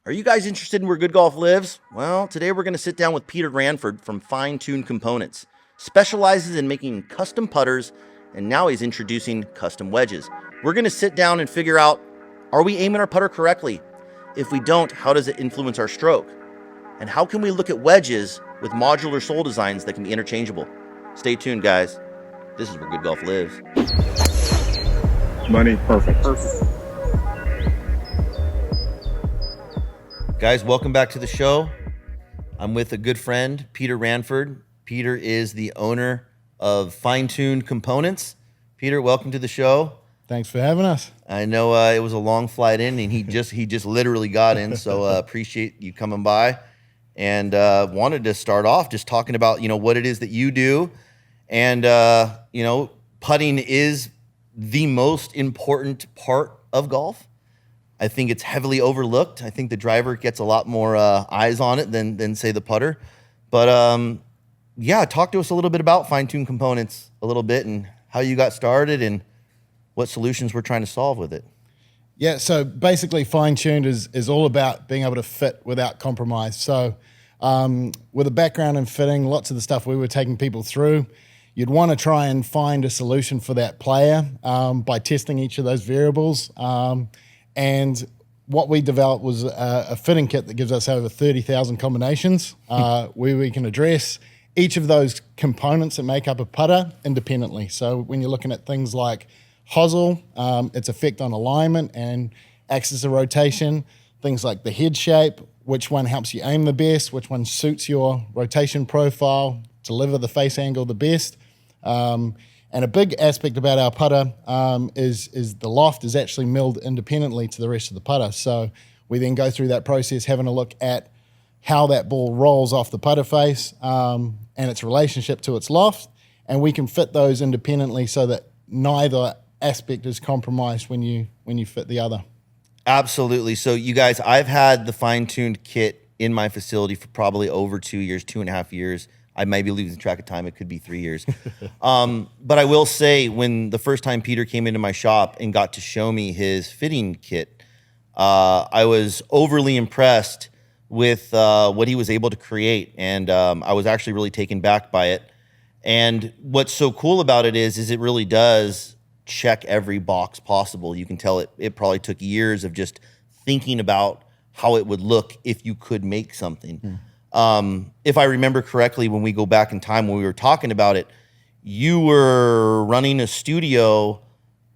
Are you guys interested in where good golf lives? Well, today we're going to sit down with Peter Ranford from Fine Tuned Components. Specializes in making custom putters, and now he's introducing custom wedges. We're going to sit down and figure out, are we aiming our putter correctly? If we don't, how does it influence our stroke? And how can we look at wedges with modular sole designs that can be interchangeable? Stay tuned, guys. This is where good golf lives. Money, perfect. Guys, welcome back to the show. I'm with a good friend, Peter Ranford. Peter is the owner of Fine Tuned Components. Peter, welcome to the show. Thanks for having us. I know it was a long flight in, and he just literally got in, so appreciate you coming by. And wanted to start off just talking about, what it is that you do. And, putting is the most important part of golf. I think it's heavily overlooked. I think the driver gets a lot more eyes on it than say the putter. But talk to us a little bit about Fine Tuned Components a little bit and how you got started and what solutions we're trying to solve with it. Yeah, so basically Fine Tuned is all about being able to fit without compromise. So with a background in fitting, lots of the stuff we were taking people through, you'd want to try and find a solution for that player by testing each of those variables. And what we developed was a fitting kit that gives us over 30,000 combinations where we can address each of those components that make up a putter independently. So when you're looking at things like Hosel, its effect on alignment and axis of rotation, things like the head shape, which one helps you aim the best, which one suits your rotation profile, deliver the face angle the best. And a big aspect about our putter is the loft is actually milled independently to the rest of the putter. So we then go through that process having a look at how that ball rolls off the putter face and its relationship to its loft. And we can fit those independently so that neither aspect is compromised when you fit the other. Absolutely. So you guys, I've had the Fine Tuned kit in my facility for probably over 2 years, 2.5 years. I might be losing track of time. It could be 3 years. But I will say, when the first time Peter came into my shop and got to show me his fitting kit, I was overly impressed with what he was able to create. And I was actually really taken back by it. And what's so cool about it is it really does check every box possible. You can tell it probably took years of just thinking about how it would look if you could make something. If I remember correctly, when we go back in time, when we were talking about it, you were running a studio,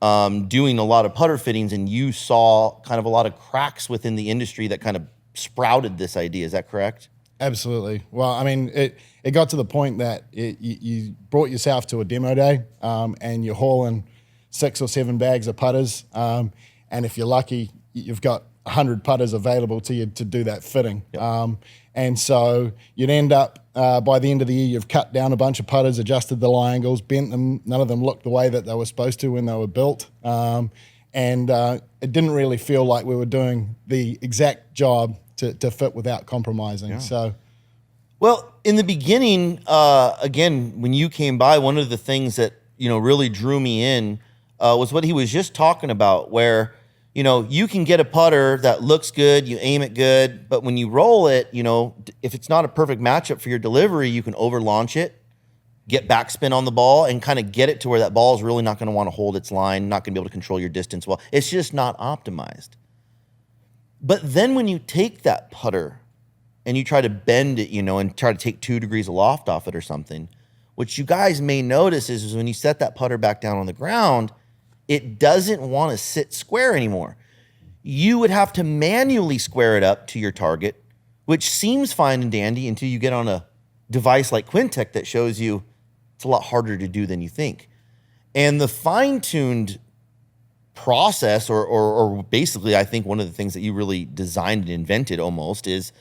doing a lot of putter fittings, and you saw kind of a lot of cracks within the industry that kind of sprouted this idea. Is that correct? Absolutely. Well, I mean, it got to the point that you brought yourself to a demo day and you're hauling 6 or 7 bags of putters. And if you're lucky, you've got 100 putters available to you to do that fitting. Yep. And so you'd end up, by the end of the year, you've cut down a bunch of putters, adjusted the lie angles, bent them. None of them looked the way that they were supposed to when they were built. And it didn't really feel like we were doing the exact job to fit without compromising. Yeah. So, well, in the beginning, again, when you came by, one of the things that, really drew me in was what he was just talking about, where you can get a putter that looks good, you aim it good, but when you roll it, if it's not a perfect matchup for your delivery, you can over launch it, get backspin on the ball, and kind of get it to where that ball is really not going to want to hold its line, not going to be able to control your distance well. It's just not optimized. But then when you take that putter and you try to bend it, and try to take 2 degrees of loft off it or something, what you guys may notice is when you set that putter back down on the ground, it doesn't want to sit square anymore. You would have to manually square it up to your target, which seems fine and dandy until you get on a device like Quintic that shows you it's a lot harder to do than you think. And the fine-tuned process, or basically I think one of the things that you really designed and invented almost, is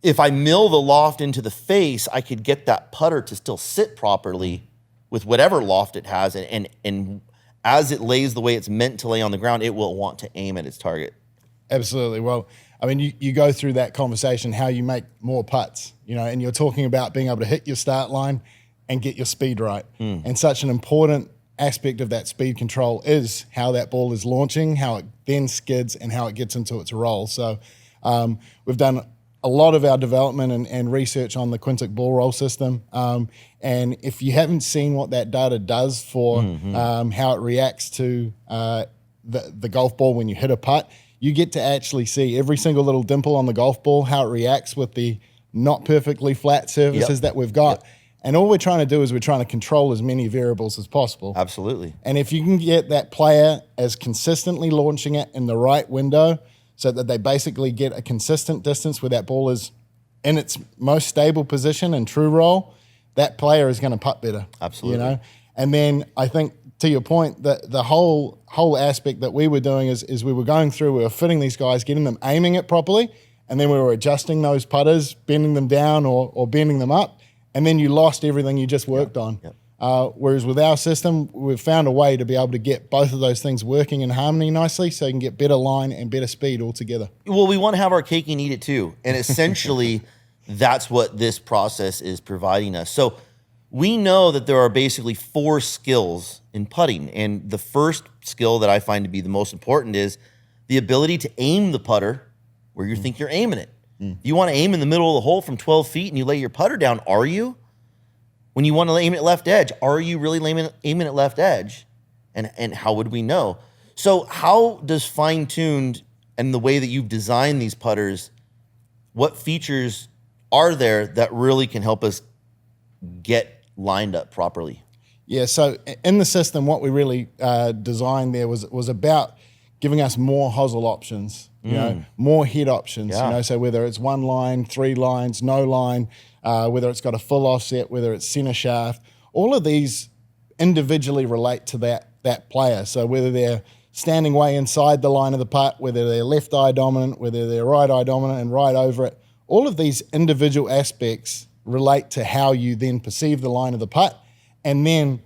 if I mill the loft into the face, I could get that putter to still sit properly with whatever loft it has, and as it lays the way it's meant to lay on the ground, it will want to aim at its target. Absolutely. Well, I mean, you go through that conversation, how you make more putts, and you're talking about being able to hit your start line and get your speed right. And such an important aspect of that speed control is how that ball is launching, how it then skids, and how it gets into its roll. So We've done a lot of our development and research on the Quintic ball roll system. And if you haven't seen what that data does for how it reacts to the golf ball when you hit a putt, you get to actually see every single little dimple on the golf ball, how it reacts with the not perfectly flat surfaces that we've got. And all we're trying to do is we're trying to control as many variables as possible. Absolutely. And if you can get that player as consistently launching it in the right window so that they basically get a consistent distance where that ball is in its most stable position and true roll, that player is going to putt better. Absolutely. You know? And then I think, to your point, that the whole aspect that we were doing is we were going through, we were fitting these guys, getting them aiming it properly, and then we were adjusting those putters, bending them down or bending them up, and then you lost everything you just worked on. Whereas with our system, we've found a way to be able to get both of those things working in harmony nicely so you can get better line and better speed all together. Well, we want to have our cake and eat it too. And essentially, that's what this process is providing us. So we know that there are basically 4 skills in putting. And the first skill that I find to be the most important is the ability to aim the putter where you think you're aiming it. You want to aim in the middle of the hole from 12 feet and you lay your putter down, are you? When you want to aim it at left edge, are you really aiming at left edge? And how would we know? So how does fine-tuned and the way that you've designed these putters, what features are there that really can help us get lined up properly? Yeah, so in the system, what we really designed there was about giving us more Hosel options, you know, more head options, you know, so whether it's 1 line, 3 lines, no line, whether it's got a full offset, whether it's center shaft, all of these individually relate to that player. So whether they're standing way inside the line of the putt, whether they're left eye dominant, whether they're right eye dominant and right over it, all of these individual aspects relate to how you then perceive the line of the putt and then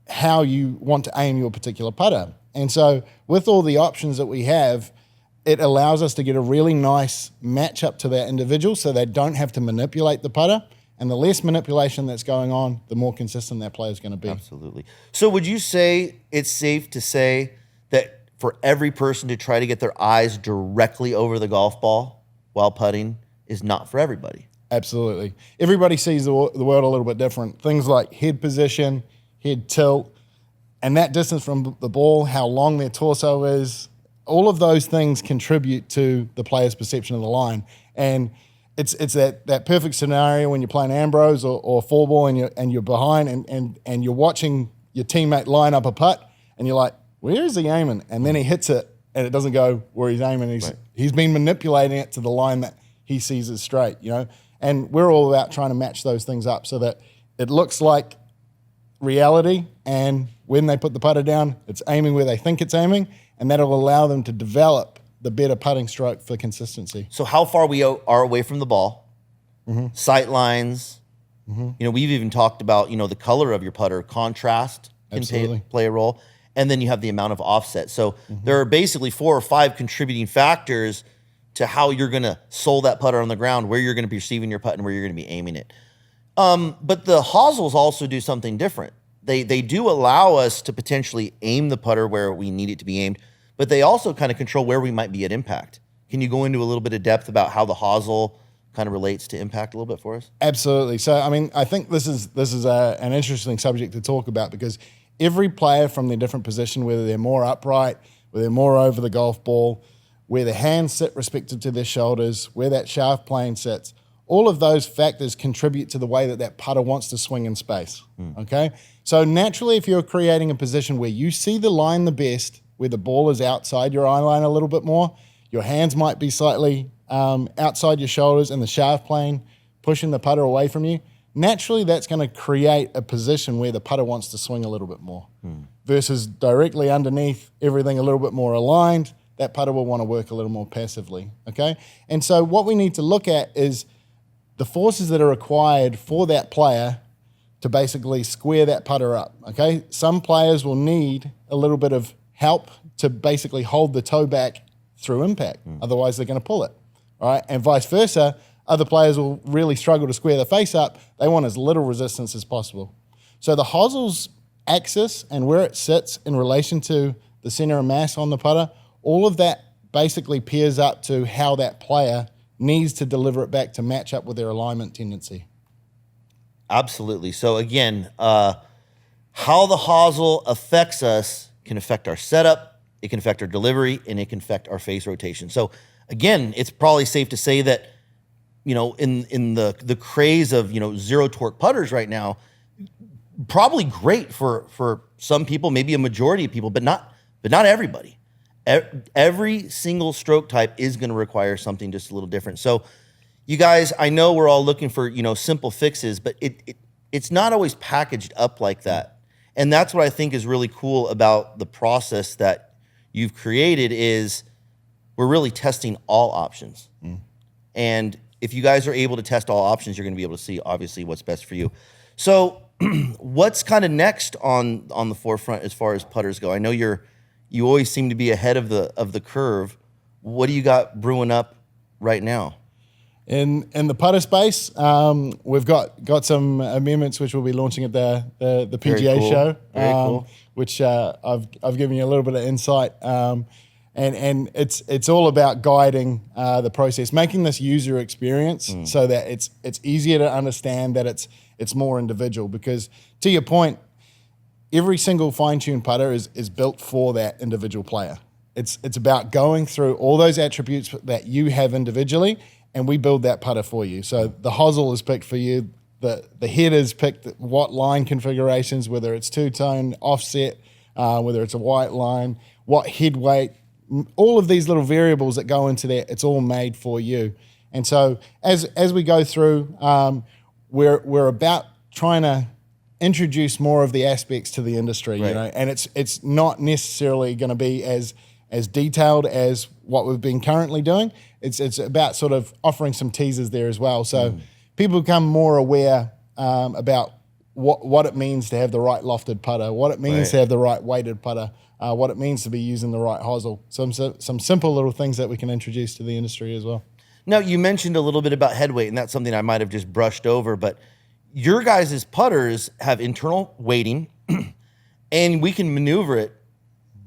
how you want to aim your particular putter. And so with all the options that we have, it allows us to get a really nice match-up to that individual so they don't have to manipulate the putter. And the less manipulation that's going on, the more consistent that player is going to be. Absolutely. So would you say it's safe to say that for every person to try to get their eyes directly over the golf ball while putting is not for everybody? Absolutely. Everybody sees the world a little bit different. Things like head position, head tilt, and that distance from the ball, how long their torso is, all of those things contribute to the player's perception of the line. And it's that perfect scenario when you're playing Ambrose or 4-ball and you're behind and you're watching your teammate line up a putt and you're like, where is he aiming? And then he hits it and it doesn't go where he's aiming. He's been manipulating it to the line that he sees as straight, you know? And we're all about trying to match those things up so that it looks like reality, and when they put the putter down, it's aiming where they think it's aiming, and that'll allow them to develop the better putting stroke for consistency. So how far we are away from the ball, sight lines, you know, we've even talked about, you know, the color of your putter, contrast can play a role, and then you have the amount of offset. So there are basically 4 or 5 contributing factors to how you're going to sole that putter on the ground, where you're going to be receiving your putt and where you're going to be aiming it. But the Hosels also do something different. They do allow us to potentially aim the putter where we need it to be aimed, but they also kind of control where we might be at impact. Can you go into a little bit of depth about how the Hosel kind of relates to impact a little bit for us? Absolutely. So, I mean, I think this is an interesting subject to talk about because every player from their different position, whether they're more upright, whether they're more over the golf ball, where their hands sit respective to their shoulders, where that shaft plane sits, all of those factors contribute to the way that putter wants to swing in space, okay? So naturally, if you're creating a position where you see the line the best, where the ball is outside your eye line a little bit more, your hands might be slightly outside your shoulders and the shaft plane pushing the putter away from you, naturally that's going to create a position where the putter wants to swing a little bit more versus directly underneath, everything a little bit more aligned, that putter will want to work a little more passively, okay? And so what we need to look at is the forces that are required for that player to basically square that putter up, okay? Some players will need a little bit of help to basically hold the toe back through impact. Otherwise, they're going to pull it, all right? And vice versa, other players will really struggle to square the face up. They want as little resistance as possible. So the Hosel's axis and where it sits in relation to the center of mass on the putter, all of that basically pairs up to how that player needs to deliver it back to match up with their alignment tendency. Absolutely. So again, how the hosel affects us can affect our setup, it can affect our delivery, and it can affect our face rotation. So again, it's probably safe to say that, you know, in the craze of, you know, zero torque putters right now, probably great for some people, maybe a majority of people, but not everybody. Every single stroke type is going to require something just a little different. So you guys, I know we're all looking for, you know, simple fixes, but it's not always packaged up like that. And that's what I think is really cool about the process that you've created is we're really testing all options. And if you guys are able to test all options, you're going to be able to see obviously what's best for you. So what's kind of next on the forefront as far as putters go? I know you always seem to be ahead of the curve. What do you got brewing up right now? In the putter space, we've got some amendments which we'll be launching at the PGA cool. show, Very cool. which I've given you a little bit of insight, and it's all about guiding the process, making this user experience so that it's easier to understand, that it's more individual. Because to your point, every single fine-tuned putter is built for that individual player. It's about going through all those attributes that you have individually, and we build that putter for you. So the hosel is picked for you. The head is picked, what line configurations, whether it's two-tone, offset, whether it's a white line, what head weight, all of these little variables that go into that, it's all made for you. And so as we go through, we're about trying to introduce more of the aspects to the industry, right. you know, and it's not necessarily going to be as detailed as what we've been currently doing. It's about sort of offering some teasers there as well. So people become more aware about what it means to have the right lofted putter, what it means to have the right weighted putter, what it means to be using the right hosel. Some simple little things that we can introduce to the industry as well. Now, you mentioned a little bit about head weight, and that's something I might have just brushed over, but your guys' putters have internal weighting, and we can maneuver it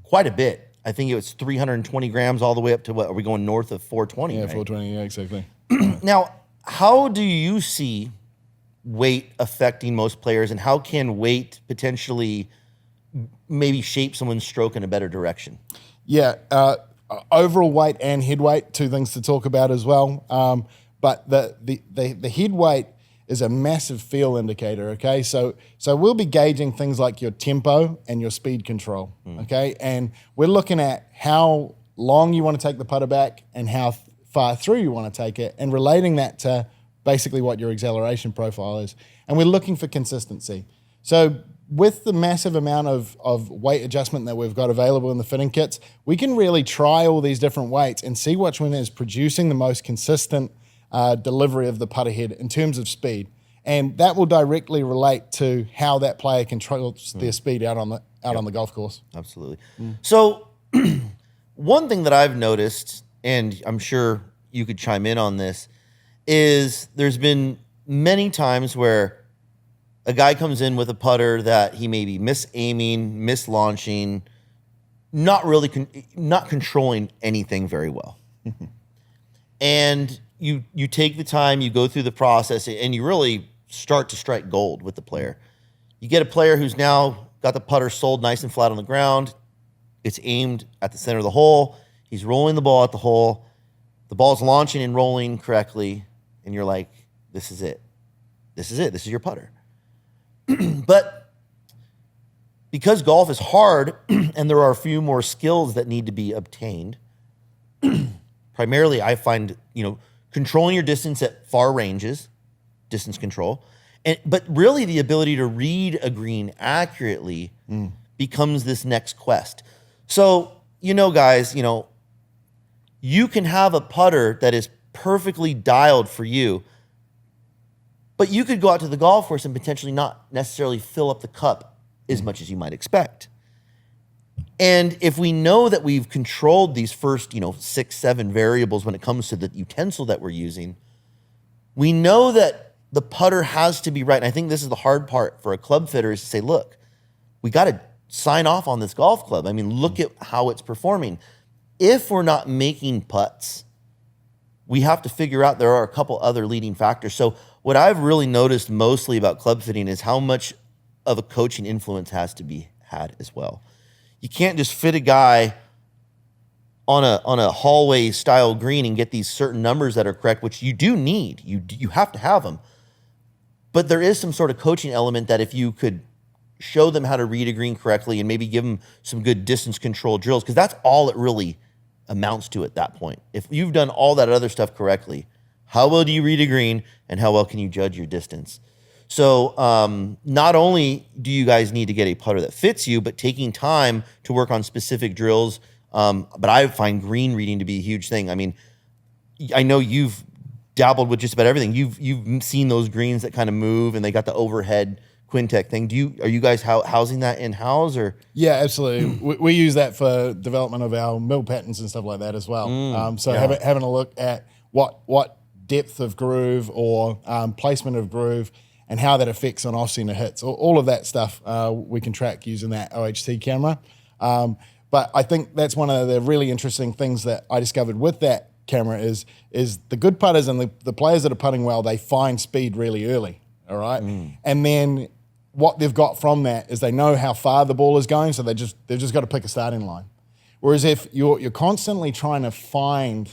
quite a bit. I think it was 320 grams all the way up to what? Are we going north of 420? Yeah, right? 420, yeah, exactly. Now, how do you see weight affecting most players, and how can weight potentially maybe shape someone's stroke in a better direction? Yeah, overall weight and head weight, two things to talk about as well. But the head weight is a massive feel indicator, okay? So we'll be gauging things like your tempo and your speed control, okay? And we're looking at how long you want to take the putter back and how far through you want to take it, and relating that to basically what your acceleration profile is. And we're looking for consistency. So with the massive amount of weight adjustment that we've got available in the fitting kits, we can really try all these different weights and see which one is producing the most consistent delivery of the putter head in terms of speed. And that will directly relate to how that player controls their speed out on the golf course. Absolutely. So one thing that I've noticed, and I'm sure you could chime in on this, is there's been many times where a guy comes in with a putter that he may be misaiming, mislaunching, not controlling anything very well. And you take the time, you go through the process, and you really start to strike gold with the player. You get a player who's now got the putter sold nice and flat on the ground. It's aimed at the center of the hole. He's rolling the ball at the hole. The ball's launching and rolling correctly, and you're like, this is it. This is it. This is your putter. But because golf is hard and there are a few more skills that need to be obtained, primarily I find, controlling your distance at far ranges, distance control, but really the ability to read a green accurately becomes this next quest. So, guys, you can have a putter that is perfectly dialed for you, but you could go out to the golf course and potentially not necessarily fill up the cup as much as you might expect. And if we know that we've controlled these first, 6, 7 variables when it comes to the utensil that we're using, we know that the putter has to be right. And I think this is the hard part for a club fitter, is to say, look, we got to sign off on this golf club. I mean, look at how it's performing. if we're not making putts, we have to figure out there are a couple other leading factors. So what I've really noticed mostly about club fitting is how much of a coaching influence has to be had as well. You can't just fit a guy on a hallway style green and get these certain numbers that are correct, which you do need. You have to have them. But there is some sort of coaching element that if you could show them how to read a green correctly and maybe give them some good distance control drills, because that's all it really amounts to at that point. If you've done all that other stuff correctly, how well do you read a green and how well can you judge your distance? So not only do you guys need to get a putter that fits you, but taking time to work on specific drills. But I find green reading to be a huge thing. I mean, I know you've dabbled with just about everything. You've seen those greens that kind of move and they got the overhead Quintic thing. Are you guys housing that in-house or? Yeah, absolutely. we use that for development of our mill patterns and stuff like that as well. So having a look at what depth of groove or placement of groove and how that affects on off-center hits. All of that stuff we can track using that OHT camera. But I think that's one of the really interesting things that I discovered with that camera is the good putters and the players that are putting well, they find speed really early, all right? And then what they've got from that is they know how far the ball is going, so they've just got to pick a starting line. Whereas if you're constantly trying to find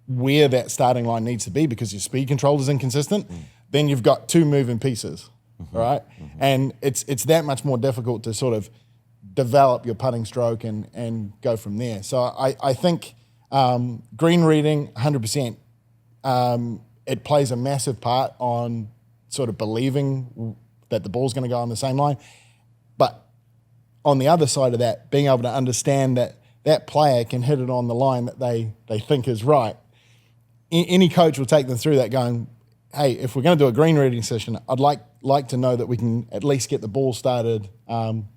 where that starting line needs to be because your speed control is inconsistent, then you've got two moving pieces, all right? And it's that much more difficult to sort of develop your putting stroke and go from there. So I think green reading, 100%, it plays a massive part on sort of believing that the ball's going to go on the same line. But on the other side of that, being able to understand that that player can hit it on the line that they think is right. Any coach will take them through that going, hey, if we're going to do a green reading session, I'd like to know that we can at least get the ball started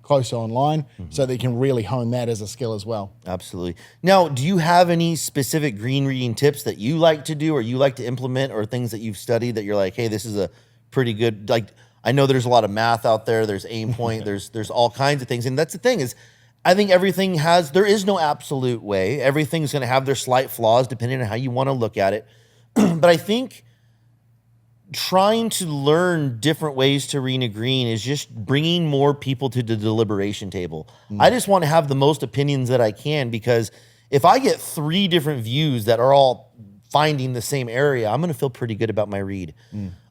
closer on line so they can really hone that as a skill as well. Absolutely. Now, do you have any specific green reading tips that you like to do or you like to implement or things that you've studied that you're like, hey, this is a pretty good, like, I know there's a lot of math out there. There's aim point. there's all kinds of things. And that's the thing is, I think there is no absolute way. Everything's going to have their slight flaws depending on how you want to look at it. But I think trying to learn different ways to read a green is just bringing more people to the deliberation table. I just want to have the most opinions that I can, because if I get 3 different views that are all finding the same area, I'm going to feel pretty good about my read.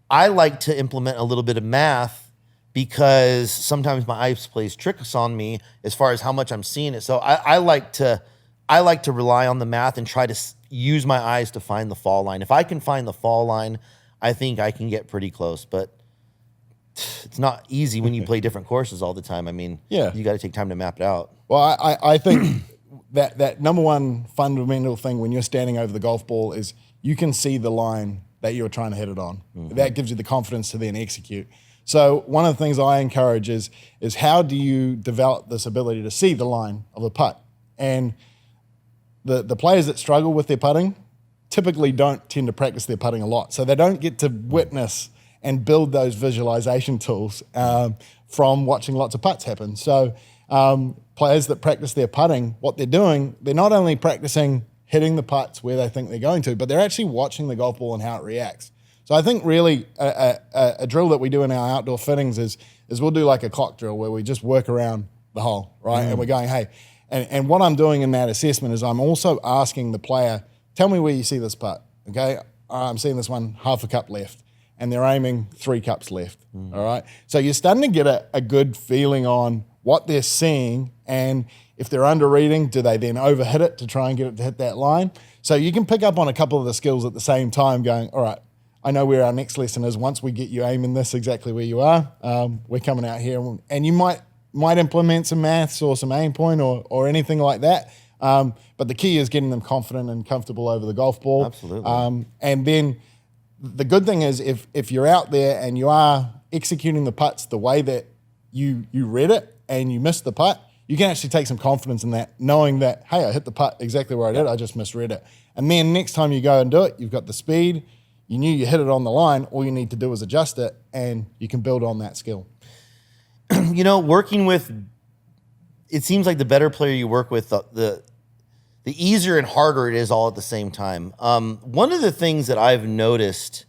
I like to implement a little bit of math because sometimes my eyes plays tricks on me as far as how much I'm seeing it. So I like to rely on the math and try to use my eyes to find the fall line. If I can find the fall line, I think I can get pretty close, but it's not easy when you play different courses all the time. I mean, you got to take time to map it out. Well, I think that number one fundamental thing when you're standing over the golf ball is you can see the line that you're trying to hit it on. That gives you the confidence to then execute. So one of the things I encourage is how do you develop this ability to see the line of a putt? And the players that struggle with their putting typically don't tend to practice their putting a lot. So they don't get to witness and build those visualization tools from watching lots of putts happen. So players that practice their putting, what they're doing, they're not only practicing hitting the putts where they think they're going to, but they're actually watching the golf ball and how it reacts. So I think really a drill that we do in our outdoor fittings is we'll do like a clock drill where we just work around the hole, right? And we're going, hey, and what I'm doing in that assessment is I'm also asking the player, tell me where you see this putt, okay? I'm seeing this one half a cup left, and they're aiming 3 cups left, all right? So you're starting to get a good feeling on what they're seeing, and if they're under reading, do they then overhit it to try and get it to hit that line? So you can pick up on a couple of the skills at the same time going, all right, I know where our next lesson is. Once we get you aiming this exactly where you are, we're coming out here, and you might implement some maths or some aim point or anything like that. But the key is getting them confident and comfortable over the golf ball. Absolutely. And then the good thing is if you're out there and you are executing the putts the way that you read it and you missed the putt, you can actually take some confidence in that, knowing that, hey, I hit the putt exactly where I did, I just misread it. And then next time you go and do it, you've got the speed, you knew you hit it on the line, all you need to do is adjust it, and you can build on that skill. Working with, it seems like the better player you work with, the the easier and harder it is all at the same time. One of the things that I've noticed,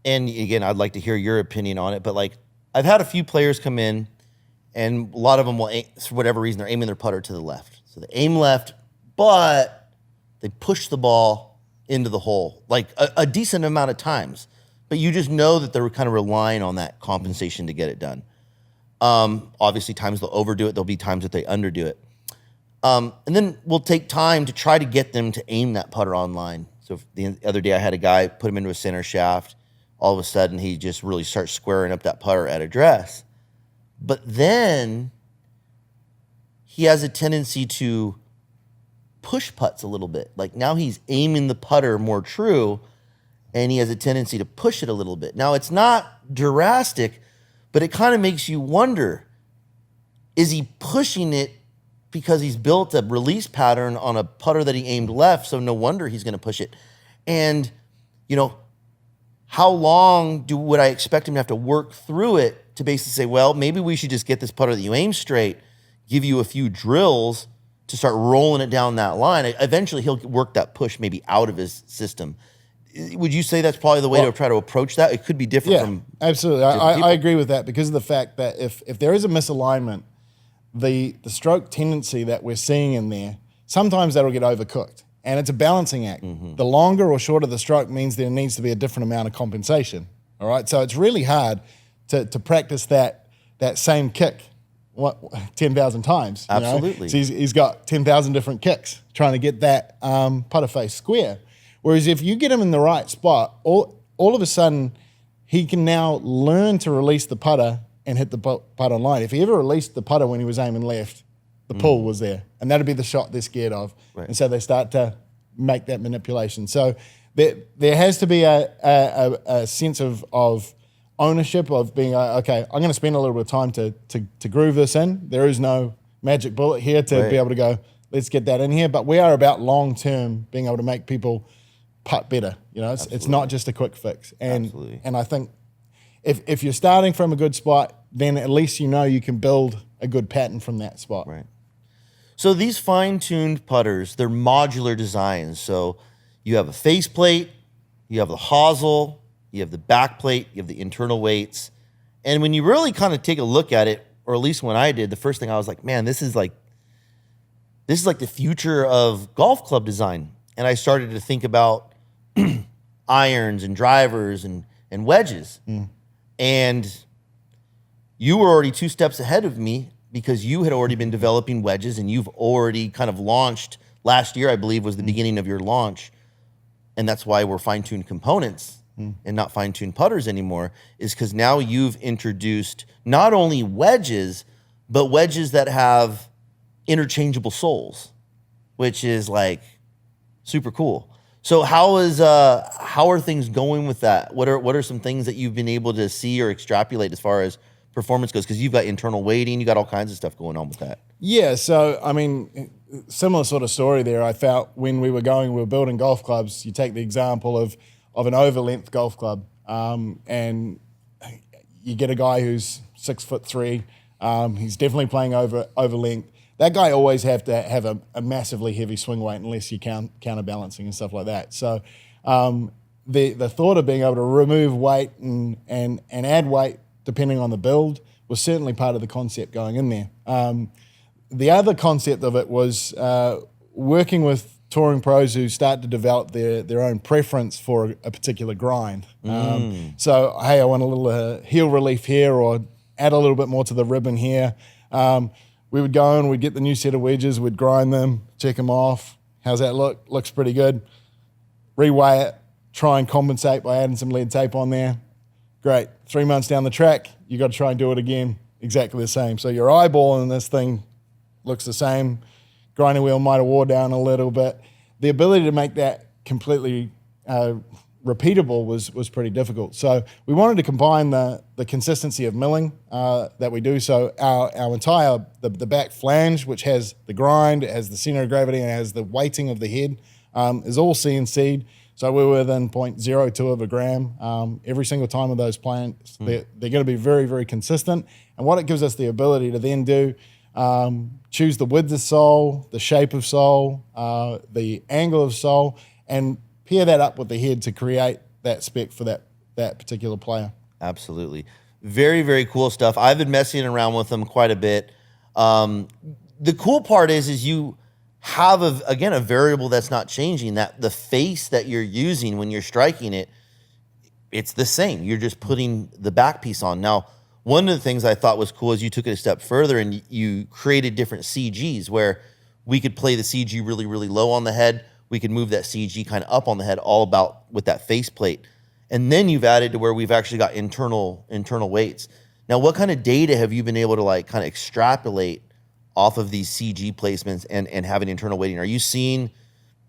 and again, I'd like to hear your opinion on it, but like I've had a few players come in, and a lot of them will, for whatever reason, they're aiming their putter to the left. So they aim left, but they push the ball into the hole like a decent amount of times. But you just know that they're kind of relying on that compensation to get it done. Obviously, times they'll overdo it. There'll be times that they underdo it. And then we'll take time to try to get them to aim that putter on line. So the other day I had a guy put him into a center shaft. All of a sudden, he just really starts squaring up that putter at address. But then he has a tendency to push putts a little bit. Like now he's aiming the putter more true, and he has a tendency to push it a little bit. Now, it's not drastic, but it kind of makes you wonder, is he pushing it because he's built a release pattern on a putter that he aimed left, so no wonder he's going to push it? And, you know, how long would I expect him to have to work through it to basically say, well, maybe we should just get this putter that you aim straight, give you a few drills to start rolling it down that line. Eventually, he'll work that push maybe out of his system. Would you say that's probably the way to try to approach that? It could be different from absolutely. I agree with that because of the fact that if there is a misalignment, the stroke tendency that we're seeing in there, sometimes that'll get overcooked. And it's a balancing act. Mm-hmm. The longer or shorter the stroke means there needs to be a different amount of compensation. All right, so it's really hard to practice that same kick 10,000 times. Absolutely. So he's got 10,000 different kicks trying to get that putter face square. Whereas if you get him in the right spot, all of a sudden he can now learn to release the putter and hit the putt on line. If he ever released the putter when he was aiming left, the pull was there, and that'd be the shot they're scared of. Right. And so they start to make that manipulation. So there has to be a sense of ownership of being, okay, I'm going to spend a little bit of time to groove this in. There is no magic bullet here to be able to go, let's get that in here. But we are about long-term being able to make people putt better. You know, it's not just a quick fix. And I think if you're starting from a good spot, then at least you know you can build a good pattern from that spot. Right. So these fine-tuned putters, they're modular designs. So you have a faceplate, you have the hosel, you have the back plate, you have the internal weights. And when you really kind of take a look at it, or at least when I did, the first thing I was like, man, this is like the future of golf club design. And I started to think about irons and drivers and wedges. And you were already 2 steps ahead of me because you had already been developing wedges, and you've already kind of launched last year, I believe, was the beginning of your launch. And that's why we're fine-tuned components and not fine-tuned putters anymore, is because now you've introduced not only wedges, but wedges that have interchangeable soles, which is like super cool. So how are things going with that? What are some things that you've been able to see or extrapolate as far as performance goes? Because you've got internal weighting, you got all kinds of stuff going on with that. Yeah, so I mean, similar sort of story there. I felt when we were building golf clubs. You take the example of an over-length golf club, and you get a guy who's 6'3". He's definitely playing over length. That guy always have to have a massively heavy swing weight unless you're counterbalancing and stuff like that. So the thought of being able to remove weight and add weight depending on the build was certainly part of the concept going in there. The other concept of it was working with touring pros who start to develop their own preference for a particular grind. So, hey, I want a little heel relief here, or add a little bit more to the ribbon here. We would go and we'd get the new set of wedges, we'd grind them, check them off. How's that look? Looks pretty good. Reweigh it, try and compensate by adding some lead tape on there. Great. 3 months down the track, you got to try and do it again, exactly the same. So your eyeballing this thing looks the same. Grinding wheel might have wore down a little bit. The ability to make that completely repeatable was pretty difficult. So we wanted to combine the consistency of milling that we do. So our entire, the back flange, which has the grind, it has the center of gravity, and it has the weighting of the head, is all CNC'd. So we're within 0.02 of a gram every single time of those plants. They're going to be very, very consistent. And what it gives us the ability to then do choose the width of sole, the shape of sole, the angle of sole, and pair that up with the head to create that spec for that particular player. Absolutely. Very, very cool stuff. I've been messing around with them quite a bit. The cool part is you have, again, a variable that's not changing, that the face that you're using when you're striking it, it's the same. You're just putting the back piece on. Now, one of the things I thought was cool is you took it a step further and you created different CGs where we could play the CG really, really low on the head. We could move that CG kind of up on the head, all about with that faceplate. And then you've added to where we've actually got internal weights. Now, what kind of data have you been able to like kind of extrapolate off of these CG placements and having internal weighting? Are you seeing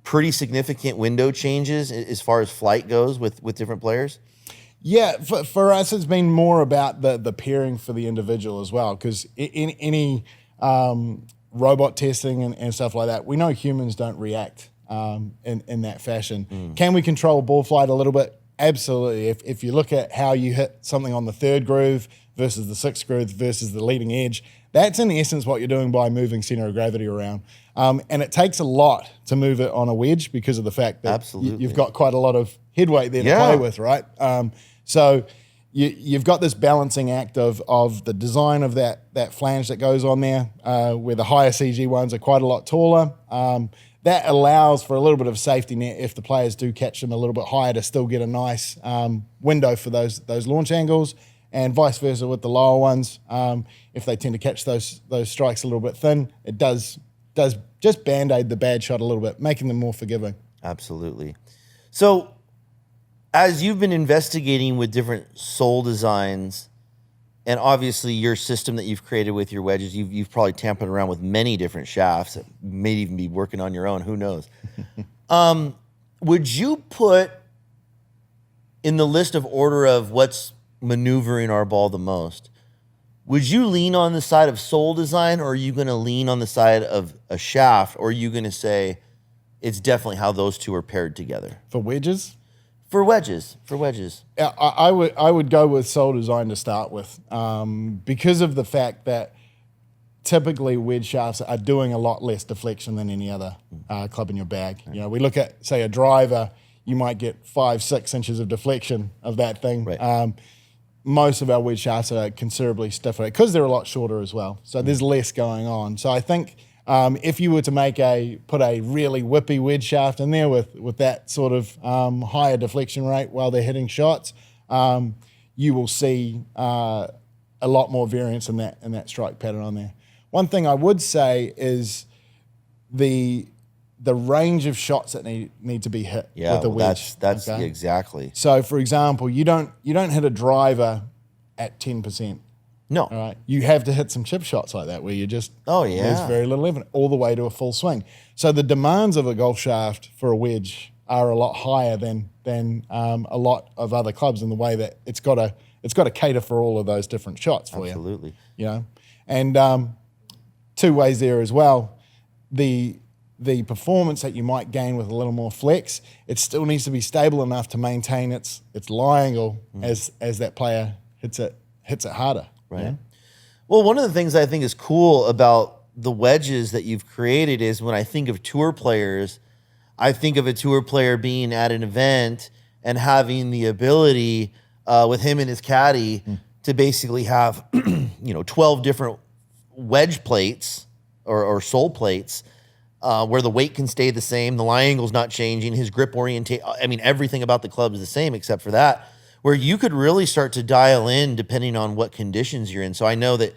pretty significant window changes as far as flight goes with different players? Yeah, for us, it's been more about the pairing for the individual as well, because in any robot testing and stuff like that, we know humans don't react in that fashion. Can we control ball flight a little bit? Absolutely. If you look at how you hit something on the third groove versus the sixth groove versus the leading edge, that's in essence what you're doing by moving center of gravity around. And it takes a lot to move it on a wedge because of the fact that you've got quite a lot of head weight there to play with, right? So you've got this balancing act of the design of that flange that goes on there, where the higher CG ones are quite a lot taller. That allows for a little bit of safety net if the players do catch them a little bit higher to still get a nice window for those launch angles, and vice versa with the lower ones. If they tend to catch those strikes a little bit thin, it does just band-aid the bad shot a little bit, making them more forgiving. Absolutely. So as you've been investigating with different sole designs, and obviously your system that you've created with your wedges, you've probably tampered around with many different shafts, may even be working on your own, who knows. Would you put in the list of order of what's maneuvering our ball the most, would you lean on the side of sole design, or are you going to lean on the side of a shaft, or are you going to say it's definitely how those two are paired together? For wedges? For wedges. I would go with sole design to start with, because of the fact that typically wedge shafts are doing a lot less deflection than any other club in your bag. You know, we look at, say, a driver, you might get 5-6 inches of deflection of that thing. Right. Most of our wedge shafts are considerably stiffer because they're a lot shorter as well. So there's less going on. So I think if you were to put a really whippy wedge shaft in there with that sort of higher deflection rate while they're hitting shots, you will see a lot more variance in that strike pattern on there. One thing I would say is the range of shots that need to be hit with a wedge. That's exactly. So, for example, you don't hit a driver at 10%. No. All right. You have to hit some chip shots like that where you just there's very little evidence all the way to a full swing. So the demands of a golf shaft for a wedge are a lot higher than a lot of other clubs in the way that it's got to cater for all of those different shots for you. Absolutely. You know, and two ways there as well. The performance that you might gain with a little more flex, it still needs to be stable enough to maintain its lie angle as that player hits it harder. Right. Yeah? Well, one of the things I think is cool about the wedges that you've created is when I think of tour players, I think of a tour player being at an event and having the ability with him and his caddy to basically have 12 different wedge plates or sole plates where the weight can stay the same, the lie angle's not changing, his grip orientation, I mean, everything about the club is the same except for that, where you could really start to dial in depending on what conditions you're in. So I know that,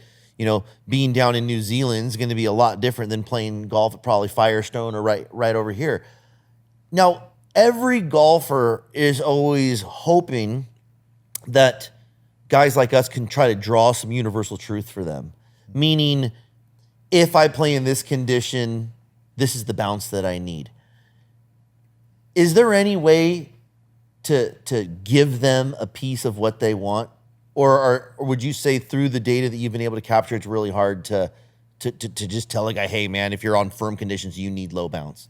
being down in New Zealand is going to be a lot different than playing golf at probably Firestone or right over here. Now, every golfer is always hoping that guys like us can try to draw some universal truth for them. Meaning, if I play in this condition, this is the bounce that I need. Is there any way to give them a piece of what they want? Or would you say through the data that you've been able to capture, it's really hard to just tell a guy, hey, man, if you're on firm conditions, you need low bounce?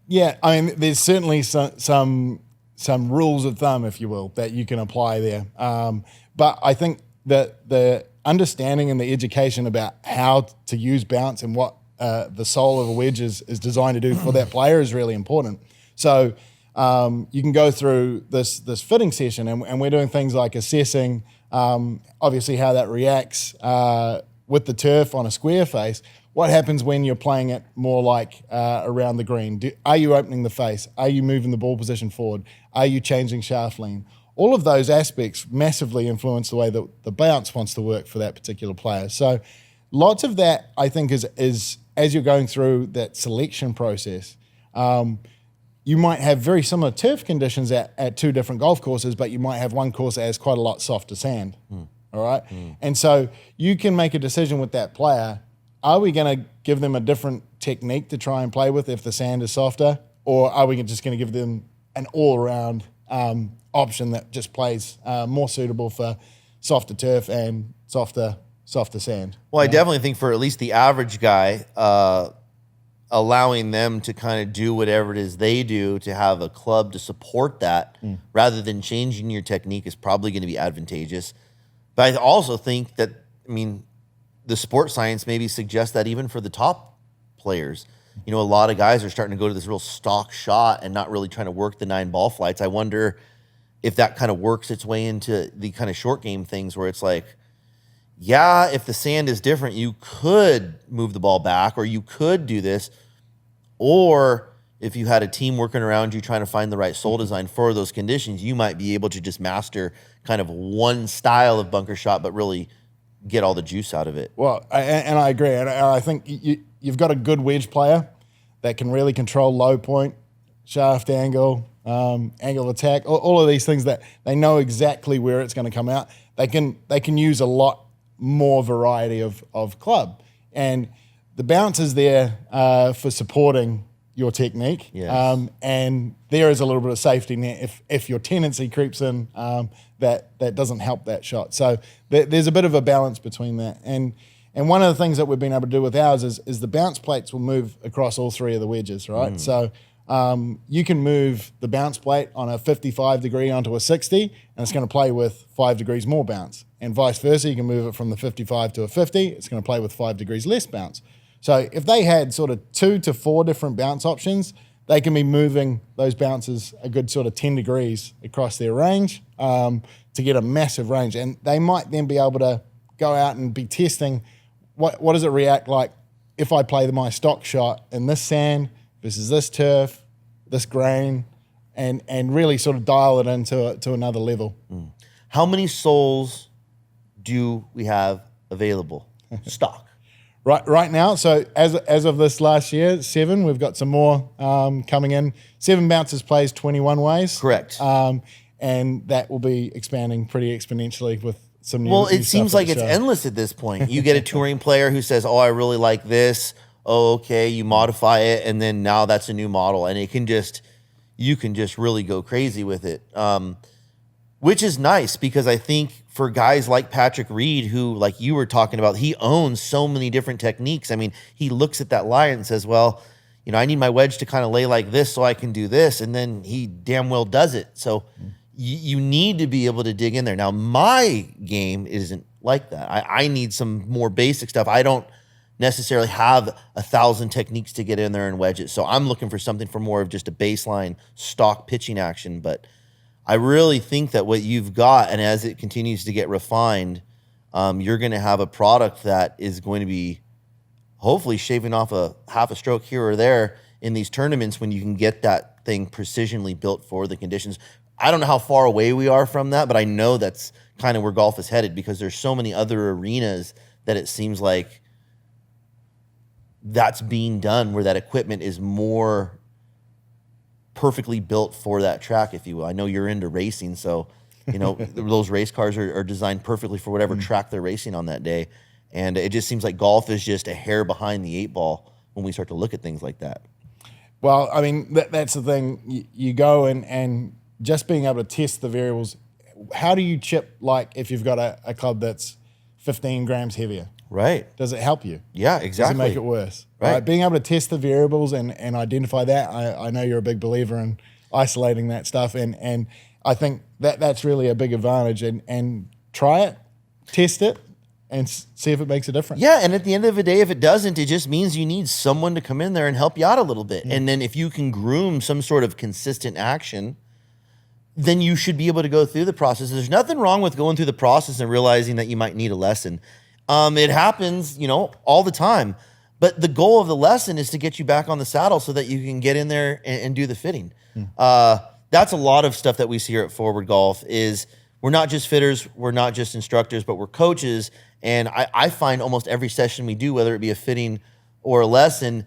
Yeah, I mean, there's certainly some rules of thumb, if you will, that you can apply there. But I think the understanding and the education about how to use bounce and what the soul of a wedge is designed to do for that player is really important. So you can go through this fitting session, and we're doing things like assessing obviously how that reacts with the turf on a square face. What happens when you're playing it more like around the green? Are you opening the face? Are you moving the ball position forward? Are you changing shaft lean? All of those aspects massively influence the way that the bounce wants to work for that particular player. So lots of that, I think, is as you're going through that selection process, you might have very similar turf conditions at two different golf courses, but you might have one course that has quite a lot softer sand, all right? And so you can make a decision with that player. Are we going to give them a different technique to try and play with if the sand is softer, or are we just going to give them an all-around option that just plays more suitable for softer turf and softer sand? Well, I definitely think for at least the average guy, allowing them to kind of do whatever it is they do to have a club to support that rather than changing your technique is probably going to be advantageous. But I also think that, the sports science maybe suggests that even for the top players, a lot of guys are starting to go to this real stock shot and not really trying to work the 9 ball flights. I wonder if that kind of works its way into the kind of short game things where it's like, yeah, if the sand is different, you could move the ball back or you could do this. Or if you had a team working around you trying to find the right sole design for those conditions, you might be able to just master kind of one style of bunker shot, but really get all the juice out of it. Well, and I agree. And I think you've got a good wedge player that can really control low point, shaft angle, angle of attack, all of these things that they know exactly where it's going to come out. They can use a lot more variety of club. And the bounce is there for supporting your technique. Yes. And there is a little bit of safety net if your tendency creeps in that doesn't help that shot. So there's a bit of a balance between that. And one of the things that we've been able to do with ours is the bounce plates will move across all 3 of the wedges, right? So you can move the bounce plate on a 55 degree onto a 60, and it's going to play with 5 degrees more bounce. And vice versa, you can move it from the 55 to a 50, it's going to play with 5 degrees less bounce. So if they had sort of 2 to 4 different bounce options, they can be moving those bounces a good sort of 10 degrees across their range to get a massive range. And they might then be able to go out and be testing what does it react like if I play my stock shot in this sand versus this turf, this grain, and really sort of dial it into another level. How many soles do we have available? Stock. Right now, so as of this last year, 7. We've got some more coming in. 7 bounces plays 21 ways. Correct. And that will be expanding pretty exponentially with some new. Well, new it stuff seems at like the it's show. endless at this point. You get a touring player who says, "Oh, I really like this." Oh, okay. You modify it, and then now that's a new model, and you can just really go crazy with it. Which is nice because I think for guys like Patrick Reed, who, like you were talking about, he owns so many different techniques. He looks at that lie and says, well, I need my wedge to kind of lay like this so I can do this. And then he damn well does it. So you need to be able to dig in there. Now, my game isn't like that. I need some more basic stuff. I don't necessarily have 1,000 techniques to get in there and wedge it. So I'm looking for something for more of just a baseline stock pitching action. But I really think that what you've got, and as it continues to get refined, you're going to have a product that is going to be hopefully shaving off a half a stroke here or there in these tournaments when you can get that thing precisionally built for the conditions. I don't know how far away we are from that, but I know that's kind of where golf is headed because there's so many other arenas that it seems like that's being done where that equipment is more perfectly built for that track, if you will. I know you're into racing, so those race cars are designed perfectly for whatever track they're racing on that day. And it just seems like golf is just a hair behind the 8 ball when we start to look at things like that. Well, that's the thing. You go and just being able to test the variables. How do you chip, like if you've got a club that's 15 grams heavier? Right. Does it help you? Yeah, exactly. Does it make it worse? Right. Being able to test the variables and identify that, I know you're a big believer in isolating that stuff, and I think that's really a big advantage. And try it, test it, and see if it makes a difference. Yeah, and at the end of the day, if it doesn't, it just means you need someone to come in there and help you out a little bit. And then if you can groom some sort of consistent action, then you should be able to go through the process. There's nothing wrong with going through the process and realizing that you might need a lesson. It happens, all the time. But the goal of the lesson is to get you back on the saddle so that you can get in there and do the fitting. That's a lot of stuff that we see here at Foreward Golf is we're not just fitters, we're not just instructors, but we're coaches. And I find almost every session we do, whether it be a fitting or a lesson,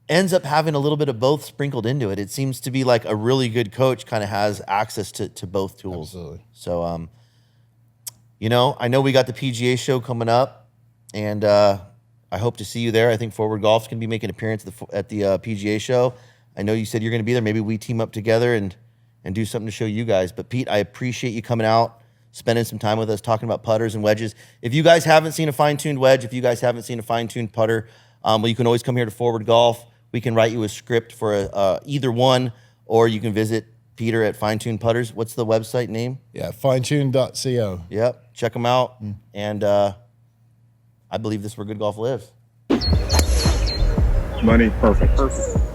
ends up having a little bit of both sprinkled into it. It seems to be like a really good coach kind of has access to both tools. Absolutely. So, I know we got the PGA show coming up, and I hope to see you there. I think Foreward Golf's going to be making an appearance at the PGA show. I know you said you're going to be there. Maybe we team up together and do something to show you guys. But Pete, I appreciate you coming out, spending some time with us, talking about putters and wedges. If you guys haven't seen a fine-tuned wedge, if you guys haven't seen a fine-tuned putter, well, you can always come here to Foreward Golf. We can write you a script for either one, or you can visit Peter at Fine Tuned Putters. What's the website name? Yeah, finetune.co. Yep, check them out. And I believe this is where good golf lives. Money, perfect.